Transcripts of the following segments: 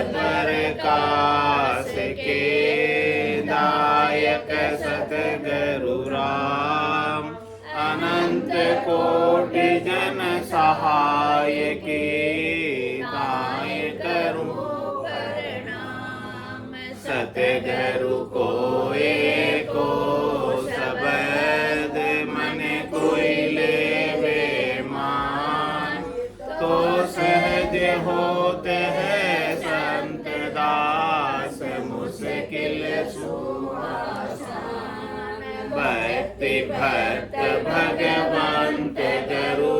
प्रकाश के दायक सतगुरु राम, अनंत कोटि जन सहाय के दाय करूं प्रणाम। सतगुरु को एको शब्द मन कोई लेवे मान, तो सहज होते हैं संत दास मुश्किल सुआसान। भक्ति भक्त भगवंत गुरु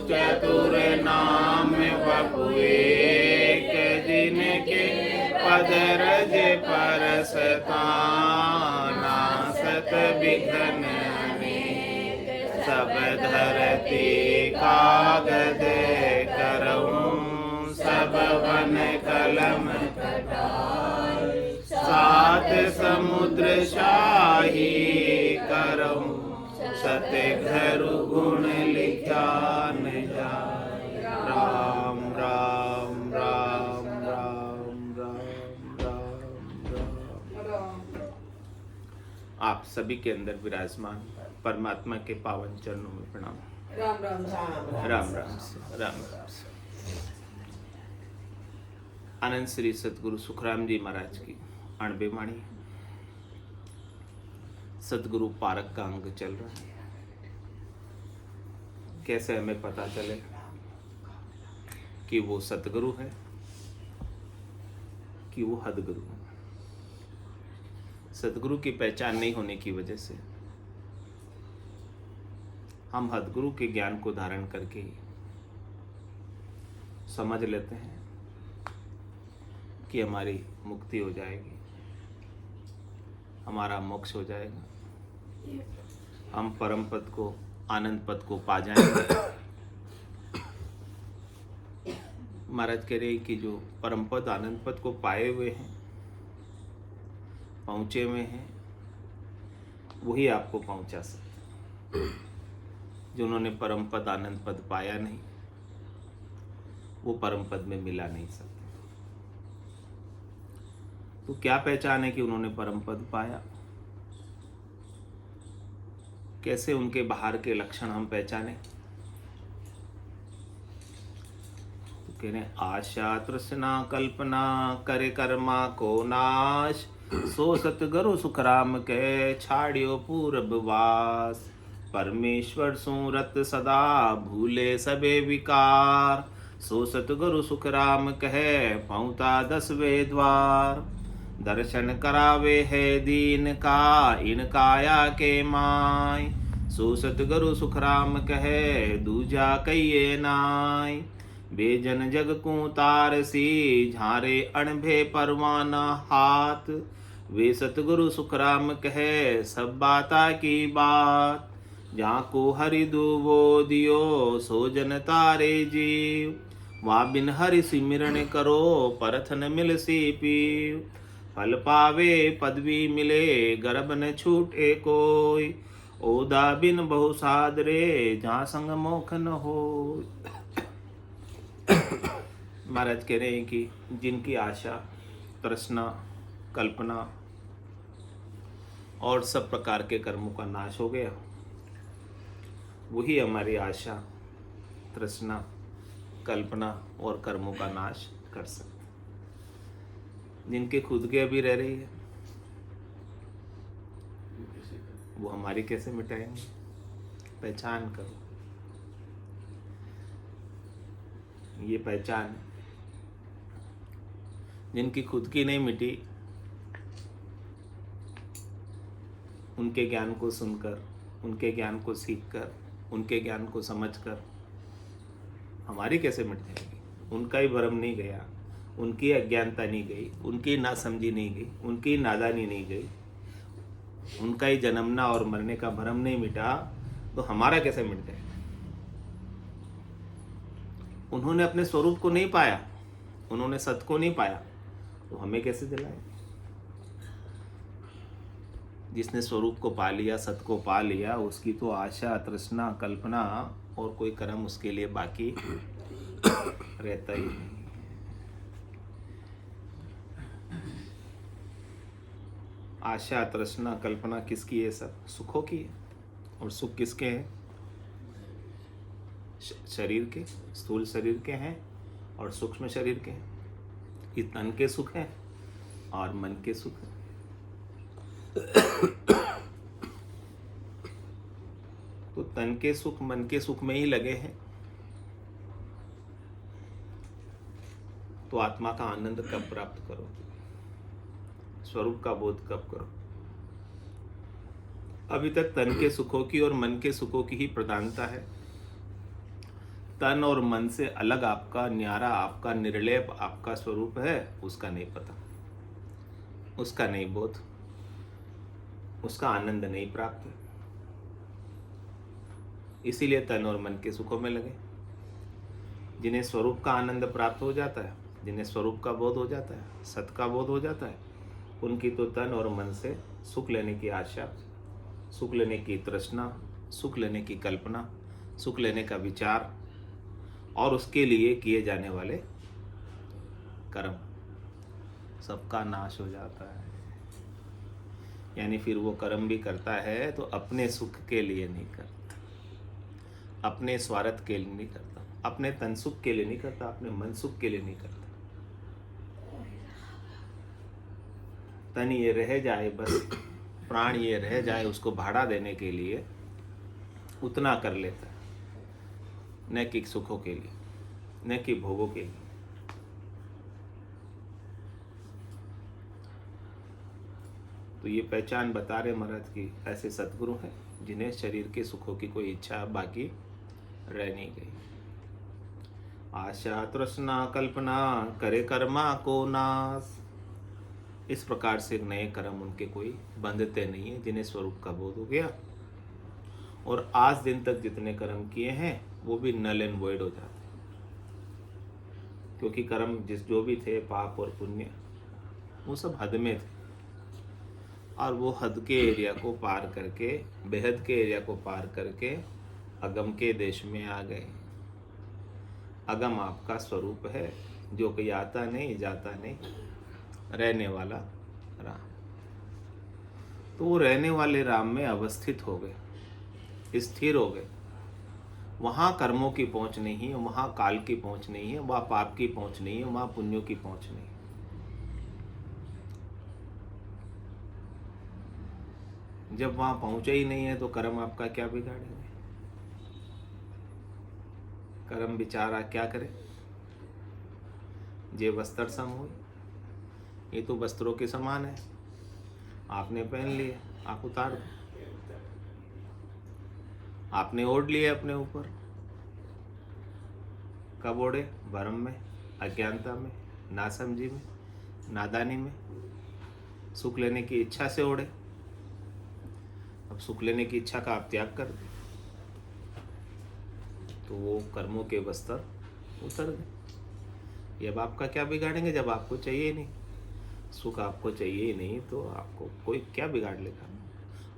चतुर नाम बपु एक, जिनके पद रज परसताना सत विघ्न अनेक। सब धरती कागज करऊं, सब वन कलम कटार, सात समुद्र शाही करऊं, सतगुरु गुण लिखा न जाए। राम राम राम राम राम राम राम। आप सभी के अंदर विराजमान परमात्मा के पावन चरणों में प्रणाम। राम राम राम राम से राम राम से। आनंद श्री सतगुरु सुखराम जी महाराज की 98 वाणी। सतगुरु पारक का अंग चल रहा है। कैसे हमें पता चले कि वो सतगुरु है कि वो हदगुरु है। सतगुरु की पहचान नहीं होने की वजह से हम हदगुरु के ज्ञान को धारण करके समझ लेते हैं कि हमारी मुक्ति हो जाएगी, हमारा मोक्ष हो जाएगा, हम परम पद को, आनंद पद को पा जाएंगे। महाराज कह रहे कि जो परम पद आनंद पद को पाए हुए हैं, पहुंचे हुए हैं, वही आपको पहुंचा सकते। जिन्होंने परम पद आनंद पद पाया नहीं, वो परम पद में मिला नहीं सकते। तो क्या पहचान है कि उन्होंने परम पद पाया? कैसे उनके बाहर के लक्षण हम पहचाने? तो कह रहे आशा तृष्णा कल्पना करे कर्मा को नाश, सो सतगुरु सुखराम के छाड़ियो पूरब वास। परमेश्वर सूरत सदा भूले सबे विकार, सो सतगुरु सुखराम कहे पहुँचा 10वें द्वार। दर्शन करावे है दीन का इन काया के माय, सो सतगुरु सुखराम कहे दूजा कहिए नाय। बेजन जग को तार सी झारे अणभे परवाना हाथ, वे सतगुरु सुखराम कहे सब बाता की बात। जहाँ को हरि दुवो दियो सो जन तारे जीव, वहाँ बिन हरि सिमरन करो परथ न मिल सी पीव। फल पावे पदवी मिले गर्भ न छूटे कोई, ओदा बिन बहु सादरे जहाँ संग मोख न हो। महाराज कह रहे हैं कि जिनकी आशा तृष्णा कल्पना और सब प्रकार के कर्मों का नाश हो गया, वही हमारी आशा तृष्णा कल्पना और कर्मों का नाश कर सकते। जिनके खुद के अभी रह रही है, वो हमारी कैसे मिटाएंगे? पहचान करो, ये पहचान। जिनकी खुद की नहीं मिटी, उनके ज्ञान को सुनकर, उनके ज्ञान को सीखकर, उनके ज्ञान को समझकर हमारी कैसे मिट जाएगी? उनका ही भ्रम नहीं गया, उनकी अज्ञानता नहीं गई, उनकी नासमझी नहीं गई, उनकी नादानी नहीं गई, उनका ही जन्मना और मरने का भ्रम नहीं मिटा, तो हमारा कैसे मिट जाएगा? उन्होंने अपने स्वरूप को नहीं पाया, उन्होंने सत को नहीं पाया, तो हमें कैसे दिलाए? जिसने स्वरूप को पा लिया, सत को पा लिया, उसकी तो आशा तृष्णा कल्पना और कोई कर्म उसके लिए बाकी रहता ही नहीं। आशा तृष्णा कल्पना किसकी है? सब सुखों की है। और सुख किसके हैं? शरीर के, स्थूल शरीर के हैं और सूक्ष्म शरीर के हैं। ये तन के सुख हैं और मन के सुख हैं। तो तन के सुख मन के सुख में ही लगे हैं, तो आत्मा का आनंद कब प्राप्त करो? स्वरूप का बोध कब करो? अभी तक तन के सुखों की और मन के सुखों की ही प्रधानता है। तन और मन से अलग आपका न्यारा, आपका निर्लेप, आपका स्वरूप है, उसका नहीं पता, उसका नहीं बोध, उसका आनंद नहीं प्राप्त। इसीलिए तन और मन के सुखों में लगे। जिन्हें स्वरूप का आनंद प्राप्त हो जाता है, जिन्हें स्वरूप का बोध हो जाता है, सत का बोध हो जाता है, उनकी तो तन और मन से सुख लेने की आशा, सुख लेने की तृष्णा, सुख लेने की कल्पना, सुख लेने का विचार और उसके लिए किए जाने वाले कर्म सबका नाश हो जाता है। यानी फिर वो कर्म भी करता है तो अपने सुख के लिए नहीं करता, अपने स्वार्थ के लिए नहीं करता, अपने तन सुख के लिए नहीं करता, अपने मन सुख के लिए नहीं करता। तन ये रह जाए, बस प्राण ये रह जाए, उसको भाड़ा देने के लिए उतना कर लेता है, न कि सुखों के लिए, न कि भोगों के लिए। तो ये पहचान बता रहे महाराज की ऐसे सद्गुरु हैं जिन्हें शरीर के सुखों की कोई इच्छा बाकी रह नहीं गई। आशा तृष्णा कल्पना करे कर्मा को नाश। इस प्रकार से नए कर्म उनके कोई बंधते नहीं है, जिन्हें स्वरूप का बोध हो गया। और आज दिन तक जितने कर्म किए हैं वो भी नल एंड वॉइड हो जाते हैं, क्योंकि कर्म जो भी थे, पाप और पुण्य, वो सब हद में थे। और वो हद के एरिया को पार करके, बेहद के एरिया को पार करके अगम के देश में आ गए। अगम आपका स्वरूप है, जो कोई आता नहीं जाता नहीं, रहने वाला राम। तो वो रहने वाले राम में अवस्थित हो गए, स्थिर हो गए। वहाँ कर्मों की पहुँच नहीं है, वहाँ काल की पहुँच नहीं है, वहाँ पाप की पहुँच नहीं है, वहाँ पुण्यों की पहुँच नहीं है। जब वहाँ पहुँचे ही नहीं है तो कर्म आपका क्या बिगाड़ेंगे? कर्म बेचारा क्या करे? जे वस्त्र सम हो, ये तो वस्त्रों के समान है, आपने पहन लिए, आप उतार दो। आपने ओढ़ लिए अपने ऊपर, कब ओढ़े? भ्रम में, अज्ञानता में, नासमझी में, नादानी में, सुख लेने की इच्छा से ओढ़े। अब सुख लेने की इच्छा का आप त्याग कर दें तो वो कर्मों के वस्त्र उतर गए। ये अब आपका क्या बिगाड़ेंगे? जब आपको चाहिए ही नहीं, सुख आपको चाहिए ही नहीं, तो आपको कोई क्या बिगाड़ लेगा?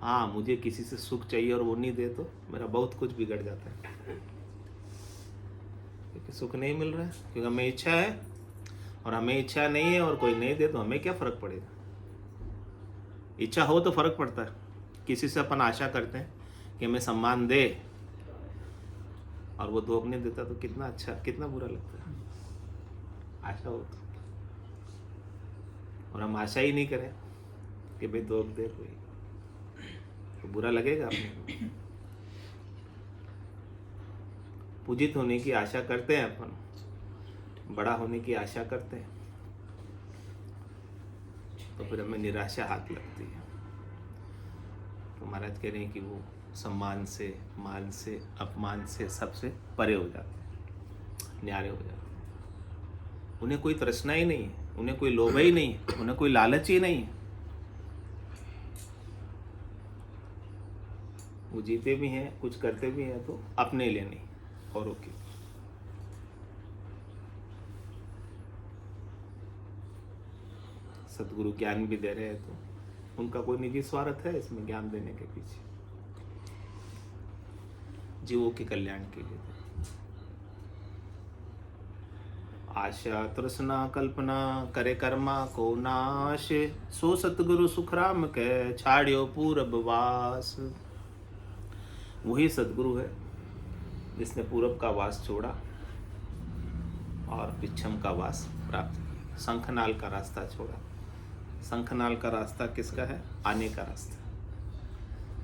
हाँ, मुझे किसी से सुख चाहिए और वो नहीं दे तो मेरा बहुत कुछ बिगड़ जाता है, क्योंकि सुख नहीं मिल रहा है, क्योंकि हमें इच्छा है, और हमें इच्छा नहीं है और कोई नहीं दे तो हमें क्या फर्क पड़ेगा? इच्छा हो तो फर्क पड़ता है। किसी से अपन आशा करते हैं कि हमें सम्मान दे, और वो धोख नहीं देता तो कितना अच्छा, कितना बुरा लगता है। आशा हो तो, और हम आशा ही नहीं करें कि भाई धोख दे कोई, तो बुरा लगेगा अपने। पूजित होने की आशा करते हैं अपन, बड़ा होने की आशा करते हैं, तो फिर हमें निराशा हाथ लगती है। तो महाराज कह रहे हैं कि वो सम्मान से, मान से, अपमान से सबसे परे हो जाते हैं, न्यारे हो जाते हैं। उन्हें कोई तृष्णा ही नहीं है, उन्हें कोई लोभ ही नहीं है, उन्हें कोई लालच ही नहीं है। वो जीते भी हैं, कुछ करते भी हैं तो अपने लिए नहीं, औरों के। सद्गुरु ज्ञान भी दे रहे हैं तो उनका कोई निजी स्वार्थ है इसमें ज्ञान देने के पीछे? जीवों के कल्याण के लिए। आशा तृष्णा कल्पना करे कर्मा को नाश, सो सतगुरु सुखराम के छाड़ियो पूरब वास। वही सतगुरु है जिसने पूरब का वास छोड़ा और पिछम का वास प्राप्त किया। शंखनाल का रास्ता छोड़ा। शंखनाल का रास्ता किसका है? आने का रास्ता।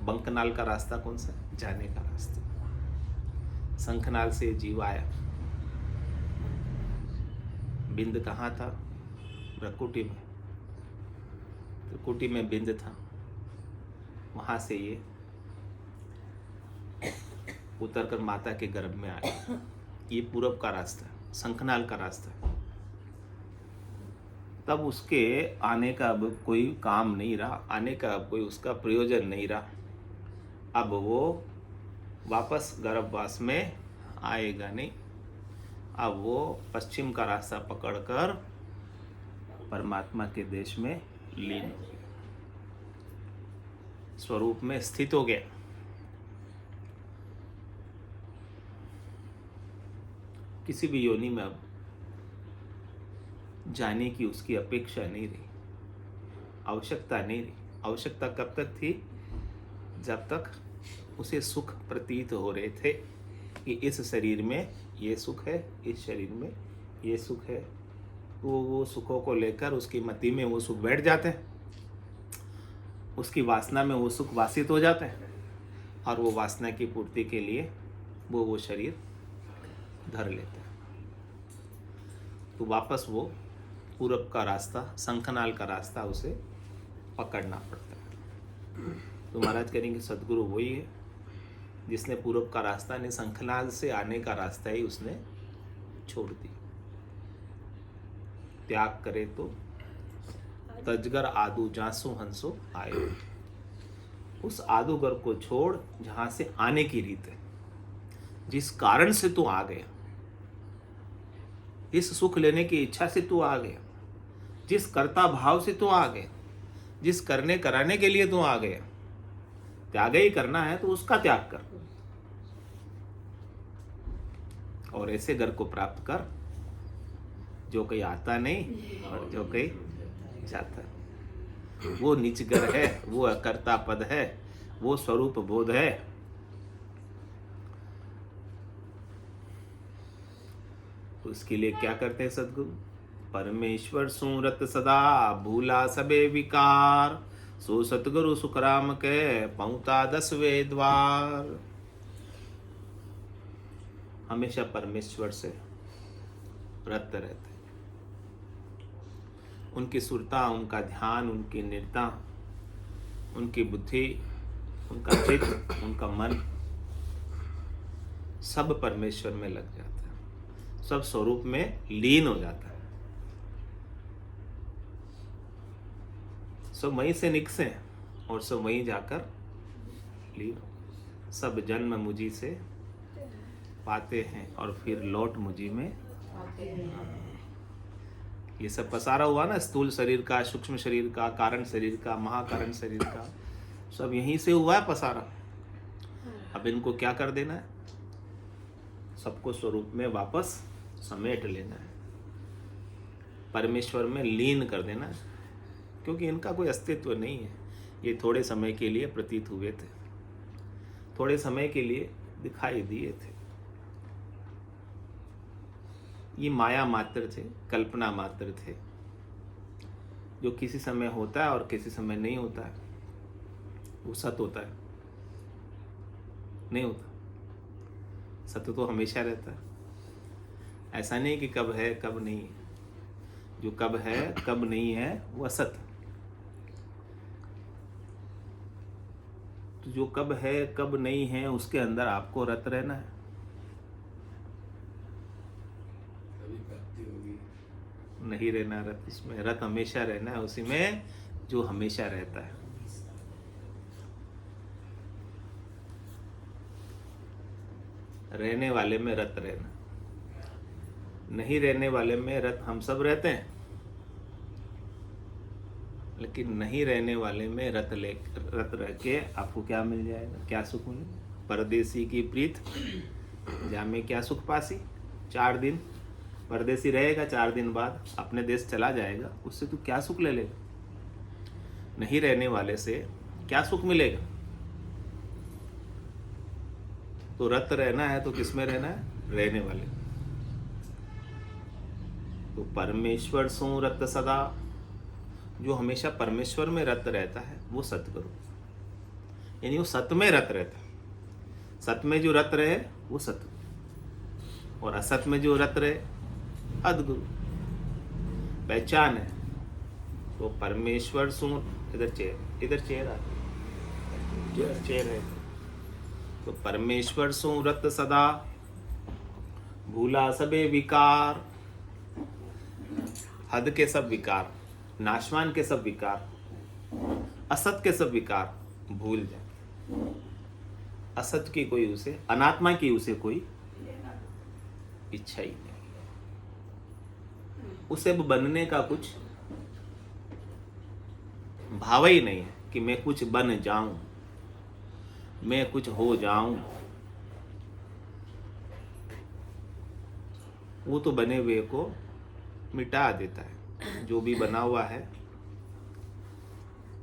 बंकनाल का रास्ता कौन सा? जाने का रास्ता। शंखनाल से जीव आया। बिंद कहाँ था? ब्रकुटी में। त्रिकुटी में बिंद था, वहां से ये उतरकर माता के गर्भ में आया। ये पूरब का रास्ता, शंखनाल का रास्ता। तब उसके आने का अब कोई काम नहीं रहा, आने का अब कोई उसका प्रयोजन नहीं रहा। अब वो वापस गर्भवास में आएगा नहीं। अब वो पश्चिम का रास्ता पकड़कर परमात्मा के देश में लीन हो गया, स्वरूप में स्थित हो गया। किसी भी योनि में अब जाने की उसकी अपेक्षा नहीं रही, आवश्यकता नहीं रही। आवश्यकता कब तक थी? जब तक उसे सुख प्रतीत हो रहे थे कि इस शरीर में ये सुख है, इस शरीर में ये सुख है। वो सुखों को लेकर उसकी मति में वो सुख बैठ जाते हैं, उसकी वासना में वो सुख वासित हो जाते हैं, और वो वासना की पूर्ति के लिए वो शरीर धर लेते हैं। तो वापस वो पूरब का रास्ता, शंखनाल का रास्ता उसे पकड़ना पड़ता है। तो महाराज करेंगे सदगुरु वही है जिसने पूरब का रास्ता ने, शंखनाल से आने का रास्ता ही उसने छोड़ दी। त्याग करे तो तजगर आदू जासो हंसो आए। उस आदूगर को छोड़ जहां से आने की रीत है, जिस कारण से तू आ गया, इस सुख लेने की इच्छा से तू आ गया, जिस कर्ता भाव से तू आ गया, जिस करने कराने के लिए तू आ गया, त्याग ही करना है तो उसका त्याग कर और ऐसे घर को प्राप्त कर जो कहीं आता नहीं और जो कहीं जाता है। वो नीच घर है, वो अकर्ता पद है, वो स्वरूप बोध है। उसके लिए क्या करते हैं सदगुरु? परमेश्वर सुरत सदा भूला सबे विकार, सो सतगुरु सुखराम के पहुंचा 10वें द्वार। हमेशा परमेश्वर से व्रत रहते, उनकी सुरता, उनका ध्यान, उनकी निरता, उनकी बुद्धि, उनका चित्त, उनका मन सब परमेश्वर में लग जाता है, सब स्वरूप में लीन हो जाता है। सब वहीं से निकसे और सब वहीं जाकर लीन हो। सब जन्म मुझी से पाते हैं और फिर लौट मुझी में आते हैं। ये सब पसारा हुआ ना, स्थूल शरीर का, सूक्ष्म शरीर का, कारण शरीर का, महाकारण शरीर का, सब यहीं से हुआ है पसारा। अब इनको क्या कर देना है? सबको स्वरूप में वापस समेट लेना है, परमेश्वर में लीन कर देना है, क्योंकि इनका कोई अस्तित्व नहीं है। ये थोड़े समय के लिए प्रतीत हुए थे, थोड़े समय के लिए दिखाई दिए थे। ये माया मात्र थे, कल्पना मात्र थे, जो किसी समय होता है और किसी समय नहीं होता है। वो सत्य होता है? नहीं होता। सत्य तो हमेशा रहता है। ऐसा नहीं कि कब है कब नहीं है। जो कब है कब नहीं है वो असत। तो जो कब है कब नहीं है उसके अंदर आपको रत रहना है। नहीं रहना रत उसमें, रत हमेशा रहना है उसी में जो हमेशा रहता है। रहने वाले में रत रहना, नहीं रहने वाले में रत हम सब रहते हैं, लेकिन नहीं रहने वाले में रत रह के आपको क्या मिल जाएगा? क्या सुख मिलेगा? परदेसी की प्रीत जामे क्या सुख पासी, 4 दिन परदेसी रहेगा, 4 दिन बाद अपने देश चला जाएगा, उससे तू क्या सुख ले लेगा? नहीं रहने वाले से क्या सुख मिलेगा? तो रत रहना है तो किसमें रहना है? रहने वाले। तो परमेश्वर सो रत सदा, जो हमेशा परमेश्वर में रत रहता है वो सतगुरु, यानी वो सत में रत रहता है। सत में जो रत रहे वो सतगुरु, और असत में जो रत रहे अदगुरु। पहचान है तो परमेश्वर सो, इधर चेयर है। तो परमेश्वर सो रत सदा, भूला सबे विकार, हद के सब विकार, नाशवान के सब विकार, असत के सब विकार भूल जाए। असत की कोई उसे, अनात्मा की उसे कोई इच्छा ही नहीं, उसे बनने का कुछ भाव ही नहीं है कि मैं कुछ बन जाऊं, मैं कुछ हो जाऊं। वो तो बने हुए को मिटा देता है। जो भी बना हुआ है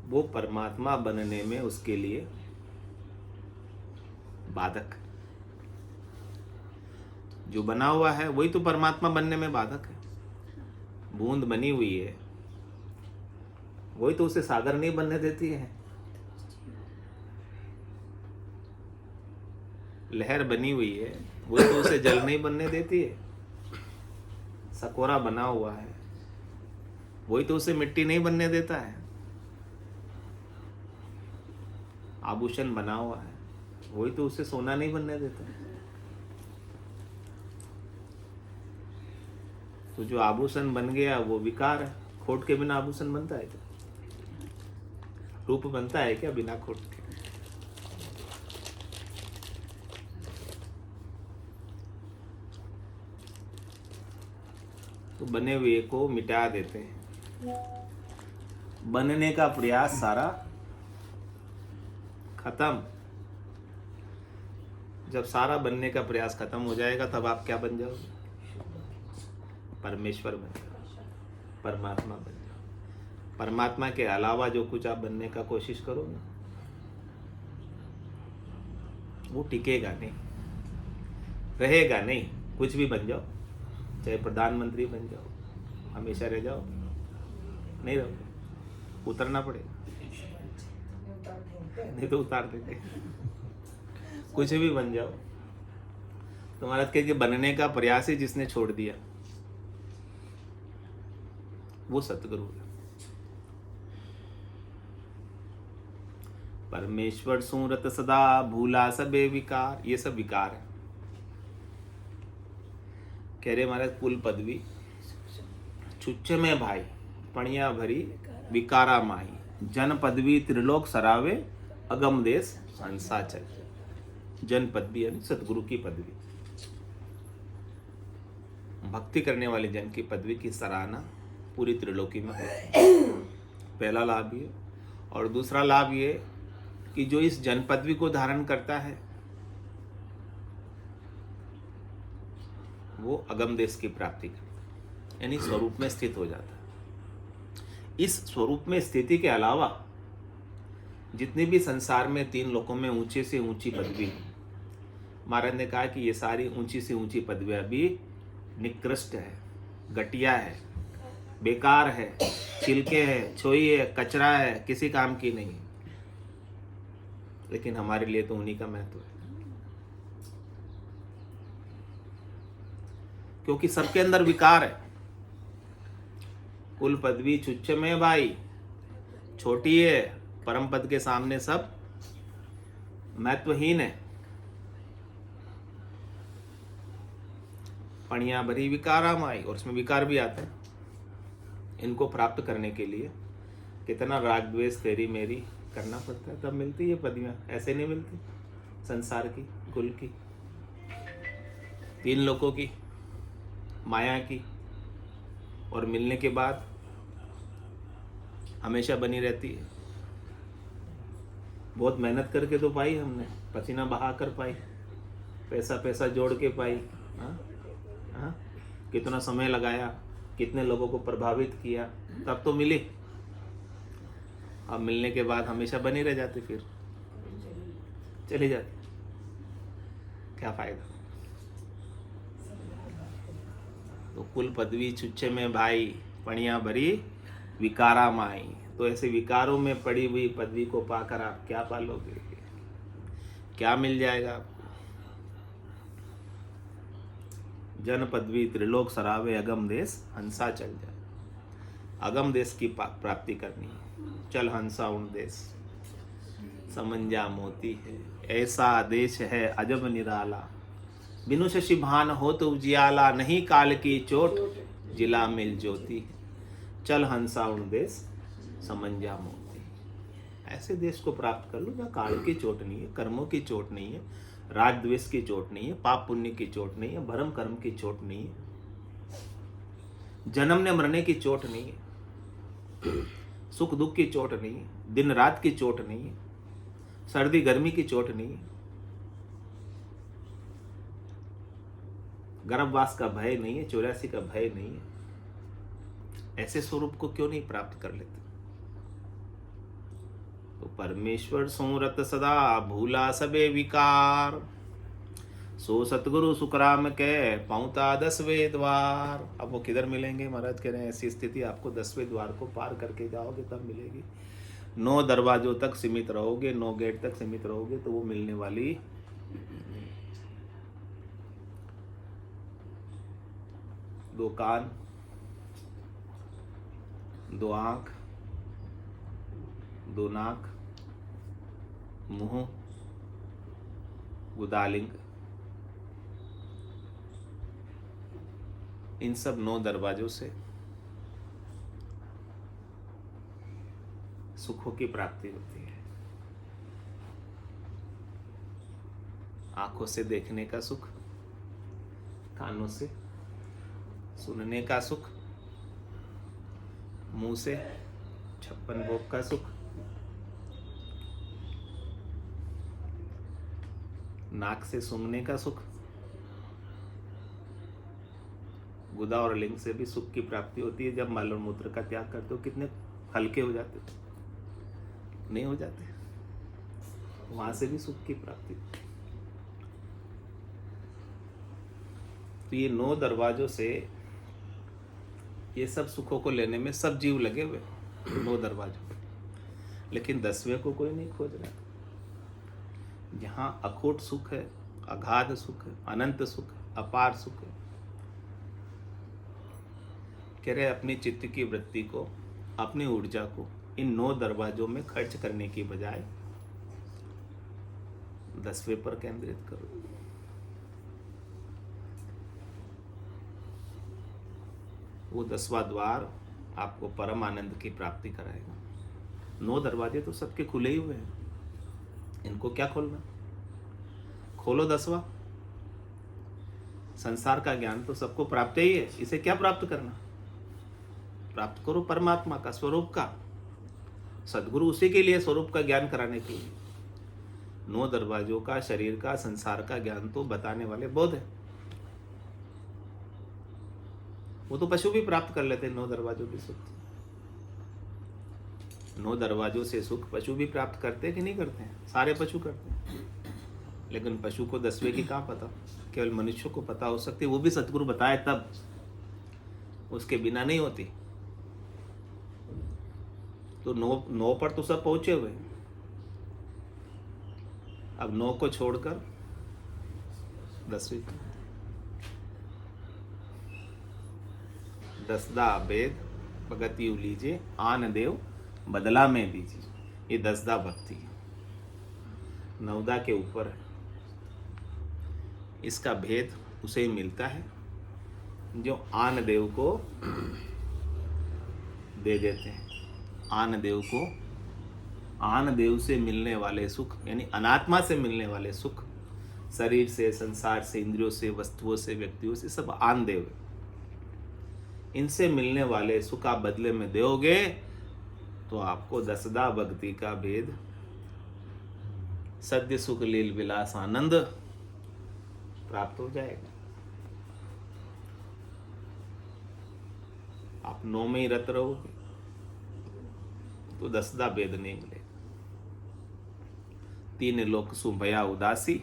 वो परमात्मा बनने में उसके लिए बाधक। जो बना हुआ है वही तो परमात्मा बनने में बाधक है। बूंद बनी हुई है, वही तो उसे सागर नहीं बनने देती है। लहर बनी हुई है, वही तो उसे जल नहीं बनने देती है। सकोरा बना हुआ है, वही तो उसे मिट्टी नहीं बनने देता है। आभूषण बना हुआ है, वही तो उसे सोना नहीं बनने देता है। तो जो आभूषण बन गया वो विकार है। खोट के बिना आभूषण बनता है क्या? रूप बनता है क्या बिना खोट के? तो बने हुए को मिटा देते हैं। बनने का प्रयास सारा खत्म। जब सारा बनने का प्रयास खत्म हो जाएगा तब आप क्या बन जाओगे? परमेश्वर बन जाओ, परमात्मा बन जाओ। परमात्मा के अलावा जो कुछ आप बनने का कोशिश करो ना, वो टिकेगा नहीं, रहेगा नहीं। कुछ भी बन जाओ, चाहे प्रधानमंत्री बन जाओ, हमेशा रह जाओ? नहीं रहोगे, उतरना पड़ेगा, नहीं तो उतार देंगे। कुछ भी बन जाओ। तो महाराज कहे कि बनने का प्रयास ही जिसने छोड़ दिया वो सतगुरु है। परमेश्वर सूरत सदा, भूला सबे विकार। ये सब विकार है। कह रहे महाराज कुल पदवी छुच्छ में भाई, पणिया भरी विकारा माही, जन पदवी त्रिलोक सरावे, अगम देश संसा चल। जन पदवी यानी सतगुरु की पदवी, भक्ति करने वाले जन की पदवी की सराहना पूरी त्रिलोकी में है। पहला लाभ ये, और दूसरा लाभ ये कि जो इस जन पदवी को धारण करता है वो अगम देश की प्राप्ति करता है, यानी स्वरूप में स्थित हो जाता है। इस स्वरूप में स्थिति के अलावा जितनी भी संसार में 3 लोकों में ऊंचे से ऊंची पदवी, महाराज ने कहा कि ये सारी ऊंची से ऊंची पदवियां भी निकृष्ट है, घटिया है, बेकार है, छिलके है, छोई है, कचरा है, किसी काम की नहीं। लेकिन हमारे लिए तो उन्हीं का महत्व है, क्योंकि सबके अंदर विकार है। कुल पदवी छुच्छ में भाई, छोटी है, परम पद के सामने सब महत्वहीन है। पणिया भरी विकारा माई, और उसमें विकार भी आते हैं। इनको प्राप्त करने के लिए कितना राग द्वेष तेरी मेरी करना पड़ता है, तब मिलती है पदवियां। ऐसे नहीं मिलती संसार की, कुल की, 3 लोकों की, माया की, और मिलने के बाद हमेशा बनी रहती है। बहुत मेहनत करके तो पाई हमने, पसीना बहा कर पाई, पैसा जोड़ के पाई। हाँ हाँ, कितना समय लगाया, कितने लोगों को प्रभावित किया, तब तो मिली। अब मिलने के बाद हमेशा बनी रह जाती, फिर चली जाती, क्या फायदा। तो कुल पदवी छुच्छे में भाई, पणिया भरी विकारा माई। तो ऐसे विकारों में पड़ी हुई पदवी को पाकर आप क्या पालोगे, क्या मिल जाएगा आपको? जन पदवी त्रिलोक सरावे अगम देश हंसा चल जाए। अगम देश की प्राप्ति करनी है, चल हंसा उन देश समंजा मोती है। ऐसा देश है अजब निराला, बिनु शशि भान हो तो उजियाला, नहीं काल की चोट जिला मिल ज्योति है। चल हंसा उन देश समंजा मोती। ऐसे देश को प्राप्त कर लो जहाँ काल की चोट नहीं है, कर्मों की चोट नहीं है, राग द्वेष की चोट नहीं है, पाप पुण्य की चोट नहीं है, भरम कर्म की चोट नहीं है, जन्मने मरने की चोट नहीं है, सुख दुख की चोट नहीं है, दिन रात की चोट नहीं है, सर्दी गर्मी की चोट नहीं है, गर्भवास का भय नहीं है, 84 का भय नहीं है। ऐसे स्वरूप को क्यों नहीं प्राप्त कर लेते? तो परमेश्वर सुरत सदा भूला सबे विकार, सो सतगुरु सुखराम के पहुंचा 10वें द्वार। अब वो किधर मिलेंगे? महाराज कह रहे हैं ऐसी स्थिति आपको 10वें द्वार को पार करके जाओगे तब मिलेगी। 9 दरवाजों तक सीमित रहोगे, 9 गेट तक सीमित रहोगे तो वो मिलने वाली। 2 कान, 2 आंख, 2 नाक, मुंह, गुदालिंग, इन सब 9 दरवाजों से सुखों की प्राप्ति होती है। आंखों से देखने का सुख, कानों से सुनने का सुख, मुंह से 56 भोग का सुख, नाक से सूंघने का सुख, गुदा और लिंग से भी सुख की प्राप्ति होती है। जब मल और मूत्र का त्याग करते हो कितने हल्के हो जाते हो, नहीं हो जाते? वहां से भी सुख की प्राप्ति। तो ये 9 दरवाजों से ये सब सुखों को लेने में सब जीव लगे हुए 9 दरवाजों, लेकिन 10वें को कोई नहीं खोज रहा। जहाँ अखोट सुख है, अगाध सुख है, अनंत सुख है, अपार सुख है। कह रहे अपनी चित्त की वृत्ति को, अपनी ऊर्जा को इन 9 दरवाजों में खर्च करने की बजाय 10वें पर केंद्रित करो। वो 10वां द्वार आपको परम आनंद की प्राप्ति कराएगा। 9 दरवाजे तो सबके खुले ही हुए हैं, इनको क्या खोलना? खोलो 10वां। संसार का ज्ञान तो सबको प्राप्त ही है, इसे क्या प्राप्त करना? प्राप्त करो परमात्मा का, स्वरूप का। सद्गुरु उसी के लिए, स्वरूप का ज्ञान कराने के लिए। 9 दरवाजों का, शरीर का, संसार का ज्ञान तो बताने वाले बहुत है। वो तो पशु भी प्राप्त कर लेते हैं 9 दरवाजों की सुख। 9 दरवाजों से सुख पशु भी प्राप्त करते हैं कि नहीं करते हैं? सारे पशु करते हैं, लेकिन पशु को 10वें की कहाँ पता? केवल मनुष्य को पता हो सकती है, वो भी सतगुरु बताए तब, उसके बिना नहीं होती। तो 9 पर तो सब पहुंचे हुए हैं। अब 9 को छोड़कर 10वीं 10दा भेद भगत यू लीजिए, आन देव बदला में दीजिए। ये 10दा भक्ति है, 9दा के ऊपर है। इसका भेद उसे ही मिलता है जो आन देव को दे देते हैं। आन देव को, आन देव से मिलने वाले सुख, यानी अनात्मा से मिलने वाले सुख, शरीर से, संसार से, इंद्रियों से, वस्तुओं से, व्यक्तियों से, सब आन देव है। इनसे मिलने वाले सुख आप बदले में दोगे तो आपको 10दा भक्ति का भेद, सद्य सुख लील विलास आनंद प्राप्त हो जाएगा। आप 9 में ही रत रहोगे तो 10दा भेद नहीं मिलेगा। 3 लोक सुभया उदासी,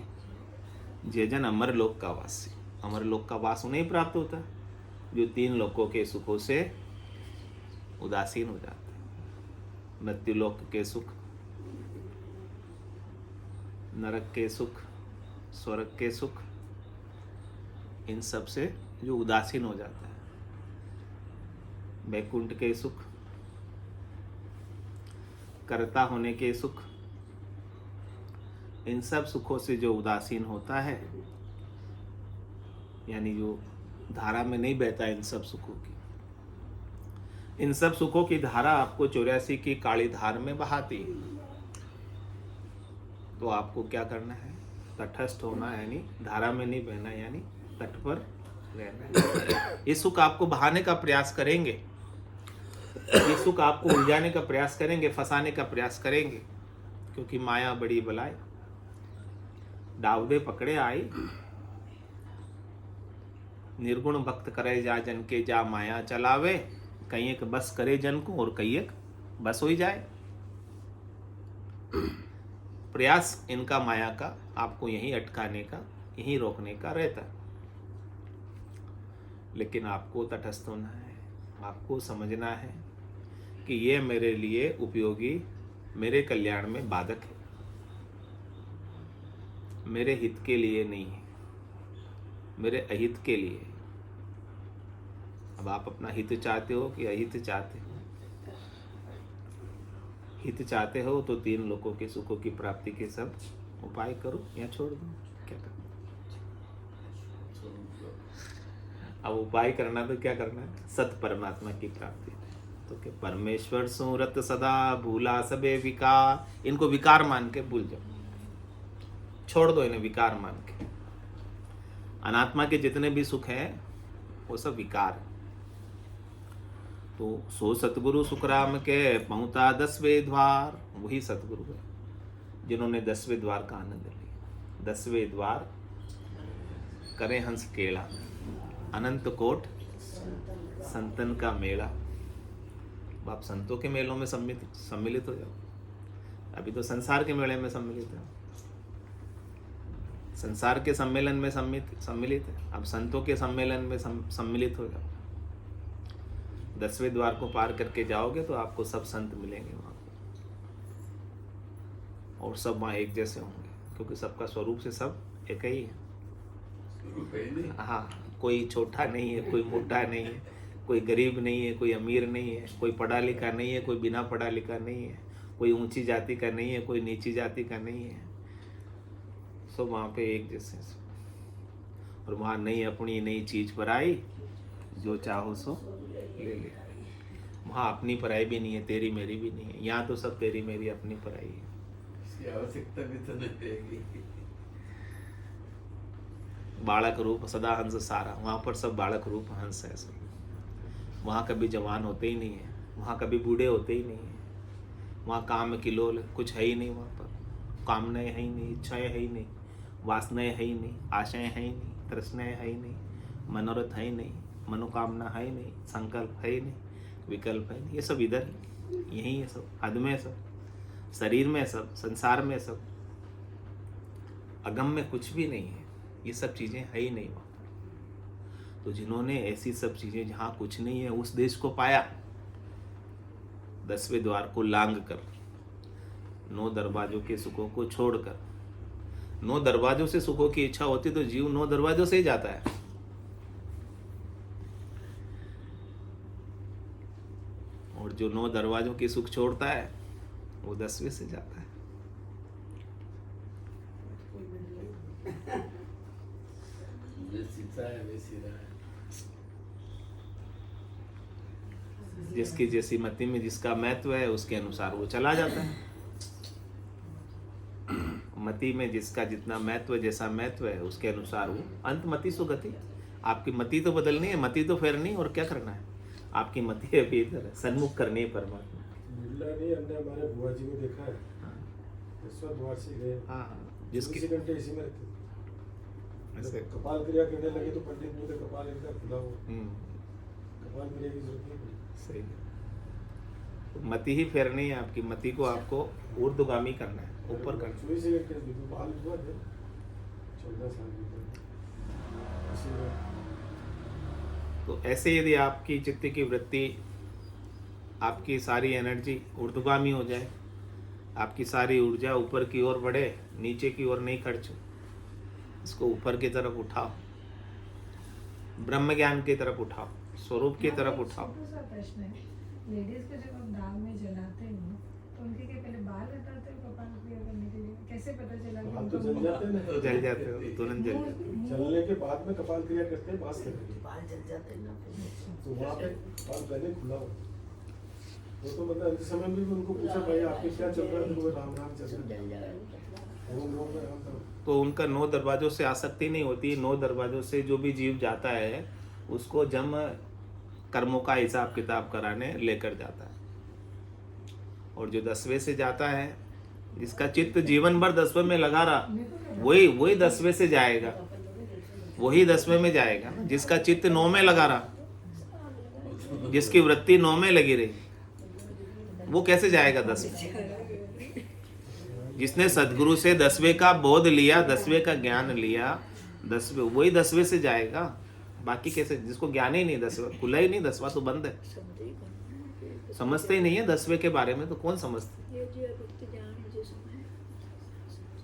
जे जन अमर लोक का वासी। अमर लोक का वास उन्हें प्राप्त होता है जो 3 लोकों के सुखों से उदासीन हो जाते हैं। मृत्यु लोक के सुख, नरक के सुख, स्वर्ग के सुख, इन सब से जो उदासीन हो जाता है। वैकुंठ के सुख, कर्ता होने के सुख, इन सब सुखों से जो उदासीन होता है, यानी जो धारा में नहीं बहता इन सब सुखों की, इन सब सुखों की धारा आपको 84 की काली धार में बहाती है। तो आपको क्या करना है? तटस्थ होना, यानी धारा में नहीं बहना, यानी तट पर रहना। ये सुख आपको बहाने का प्रयास करेंगे, ये सुख आपको उलझाने का प्रयास करेंगे, फंसाने का प्रयास करेंगे, क्योंकि माया बड़ी बलाई। दाऊदे पकड़े आई, निर्गुण भक्त करे जा जन के जा माया चलावे। कहीं एक बस करे जन को और कहीं एक बस हो ही जाए। प्रयास इनका माया का आपको यहीं अटकाने का, यहीं रोकने का रहता। लेकिन आपको तटस्थ होना है, आपको समझना है कि ये मेरे लिए उपयोगी, मेरे कल्याण में बाधक है, मेरे हित के लिए नहीं है, मेरे अहित के लिए। अब आप अपना हित चाहते हो कि अहित चाहते हो? हित चाहते हो तो 3 लोकों के सुखों की प्राप्ति के सब उपाय करो या छोड़ दो, क्या करो? अब उपाय करना तो क्या करना है? सत परमात्मा की प्राप्ति। तो क्या परमेश्वर सुरत सदा भूला सबे विकार, इनको विकार मान के भूल जाओ, छोड़ दो इन्हें विकार मान के। अनात्मा के जितने भी सुख हैं वो सब विकार है। तो सो सतगुरु सुखराम के पहुँचा 10वें द्वार, वही सतगुरु है जिन्होंने 10वें द्वार का आनंद लिया। 10वें द्वार करे हंस केला, अनंत कोट संतन का मेला। आप संतों के मेलों में सम्मिलित हो जाओ। अभी तो संसार के मेले में सम्मिलित है, संसार के सम्मेलन में सम्मिलित है। अब संतों के सम्मेलन में सम्मिलित हो जाओ। 10वें द्वार को पार करके जाओगे तो आपको सब संत मिलेंगे वहाँ पर, और सब वहाँ एक जैसे होंगे, क्योंकि सबका स्वरूप से सब एक ही है। हाँ, कोई छोटा नहीं है, कोई मोटा नहीं है, कोई गरीब नहीं है, कोई अमीर नहीं है, कोई पढ़ा लिखा नहीं है, कोई बिना पढ़ा लिखा नहीं है, कोई ऊंची जाति का नहीं है, कोई नीची जाति का नहीं है। सब वहाँ पे एक जैसे। और वहाँ नई अपनी नई चीज पर आई, जो चाहो सो ले ले। वहाँ अपनी पराई भी नहीं है, तेरी मेरी भी नहीं है। यहाँ तो सब तेरी मेरी अपनी पराई है, आवश्यकता भी तो नहीं रहेगी। बालक रूप सदा हंस सारा, वहाँ पर सब बालक रूप हंस है सब। वहाँ कभी जवान होते ही नहीं है, वहाँ कभी बूढ़े होते ही नहीं है। वहाँ काम किलोल कुछ है ही नहीं, वहाँ पर कामनाएं है ही नहीं, इच्छाएं है ही नहीं, वासनाएं है ही नहीं, आशाएं है ही नहीं, तृष्णाएं है ही नहीं, मनोरथ है ही नहीं, मनोकामना है ही नहीं, संकल्प है ही नहीं, विकल्प है नहीं। ये सब इधर यही है, सब हद में, सब शरीर में, सब संसार में, सब अगम में कुछ भी नहीं है। ये सब चीज़ें है ही नहीं वहाँ। तो जिन्होंने ऐसी सब चीज़ें जहाँ कुछ नहीं है उस देश को पाया, 10वें द्वार को लांग कर, 9 दरवाजों के सुखों को छोड़कर। 9 दरवाजों से सुखों की इच्छा होती तो जीव 9 दरवाजों से ही जाता है। और जो 9 दरवाजों के सुख छोड़ता है वो 10वें से जाता है। जिसकी जैसी मति में जिसका महत्व है उसके अनुसार वो चला जाता है। मति में जिसका जितना महत्व, जैसा महत्व है उसके अनुसार वो अंत मति सो गति। आपकी मति तो बदलनी है, मति तो फेरनी, और क्या करना है? आपकी मति अभी इधर है, सन्मुख करनी है परमात्मा। नहीं, हमने हमारे बुआ जी को देखा है, 10वां द्वार से गए। हाँ, जिसकी घंटे इसी में रहते। ऐसे कपाल क्रिया करने लगे तो पंडित बोले कपाल इनका खुला हो। कपाल क्रिया की जरूरत नहीं पड़ी। सही है। तो मति ही फेरनी है आपकी, मति को आपको ऊर्ध्वगामी करना है, ऊपर करना है। चोरी से लेकर बिल्कुल बाल हुआ थे 14 साल की उम्र में। इसी में तो ऐसे यदि आपकी चित्त की वृत्ति, आपकी सारी एनर्जी ऊर्ध्वगामी हो जाए, आपकी सारी ऊर्जा ऊपर की ओर बढ़े, नीचे की ओर नहीं खर्च, इसको ऊपर की तरफ उठाओ, ब्रह्म ज्ञान की तरफ उठाओ, स्वरूप की तरफ उठाओ। छोटा सा प्रश्न है, लेडीज को जब आप दाग में जलाते हो तो उनके क्या पहले बाल हटाते हो कपाल क्रिया करने के लिए? कैसे पता चला कि बाल तो उनका जल जाते हैं ना। जल जाते हो, तुरंत जल जाते हो। जलने के बाद में कपाल क्रिया करते हैं, बांस लगेगी बाल जल जाते हैं ना फिर। तो वहाँ पे बाल पहले खुला हो। वो तो मतलब अंत समय में भी उनको पूछा भाई आपके क्या चल रहा है, तो वो राम राम चल सब रहा जल है। जाएगा। ओम ओम में राम राम। तो उनका 9 दरवाजों से आसक्ति नहीं होती। 9 दरवाजों से जो भी जीव जाता है उसको जम कर्मों का हिसाब किताब कराने लेकर जाता है। और जो 10वें से जाता है, जिसका चित्त जीवन भर 10वें में लगा रहा, वही 10वें से जाएगा, वही 10वें में जाएगा। जिसका चित्त 9 में लगा रहा, जिसकी वृत्ति 9 में लगी रही, वो कैसे जाएगा 10वें? जिसने सदगुरु से 10वें का बोध लिया, 10वें का ज्ञान लिया, 10वें, वही 10वें से जाएगा। बाकी कैसे? जिसको ज्ञान ही नहीं, 10वां खुला ही नहीं, 10वां तो बंद है, समझते ही नहीं है 10वें के बारे में, तो कौन समझते?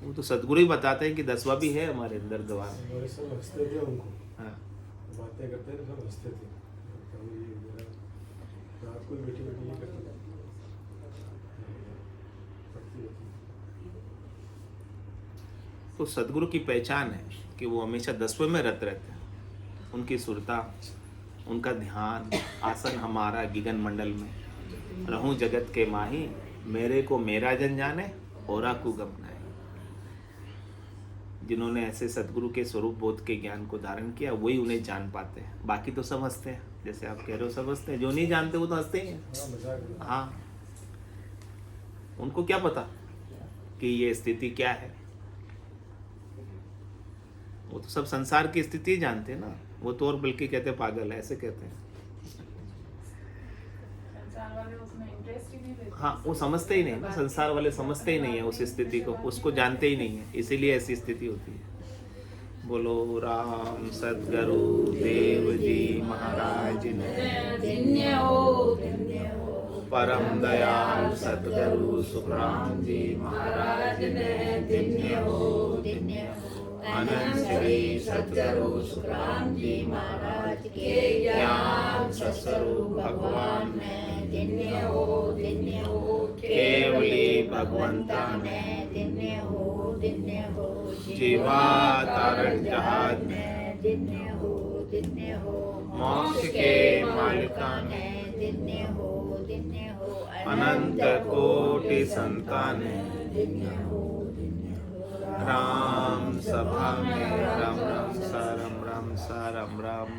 वो तो सदगुरु ही बताते हैं कि 10वां भी है हमारे अंदर द्वार। हमारे सब हंसते थे उनको, हाँ, बातें करते थे, सब हंसते थे। तो ये मेरा रात को बैठी बैठी ये करती थी। पढ़ती रहती थी। तो सदगुरु की पहचान है कि वो हमेशा 10वें में रत रहते हैं। उनकी सुरता, उनका ध्यान, आसन हमारा गगन मंडल में, रहूं जगत के माही, मेरे को मेरा जन जाने, औरा को गम नाय। जिन्होंने ऐसे सदगुरु के स्वरूप बोध के ज्ञान को धारण किया, वही उन्हें जान पाते हैं। बाकी तो सब हंसते हैं, जैसे आप कह रहे हो, सब हंसते हैं। जो नहीं जानते वो तो हंसते ही हैं। हाँ, मजाक में। हाँ, उनको क्या पता कि ये स्थिति क्या है? वो तो सब संसार की स्थिति जानते हैं ना। वो तो और बल्कि कहते हैं पागल है, ऐसे कहते हैं। संसार वाले उसमें इंटरेस्ट ही नहीं लेते। हाँ, वो समझते ही नहीं ना, संसार वाले समझते ही नहीं है उस स्थिति को, उसको जानते ही नहीं है, इसीलिए ऐसी स्थिति होती है। बोलो राम सद्गुरु देव जी महाराज ने, धन्य हो, धन्य हो। परम दयाल सद्गुरु सुखराम जी महाराज ने, धन्य हो, धन्य हो। अनंत श्री सद्गुरु सुखराम जी महाराज के ज्ञान सत्स्वरूप भगवान ने, धन्य हो, धन्य हो। केवली भगवंता ने, धन्य हो, धन्य हो। जीवा तारण जहाज ने, धन्य हो, धन्य हो। मोक्ष के मालिका ने, धन्य हो, धन्य हो। अनंत कोटि संतान ने, धन्य हो, धन्य हो। राम सभा में राम राम सा राम राम सा राम राम।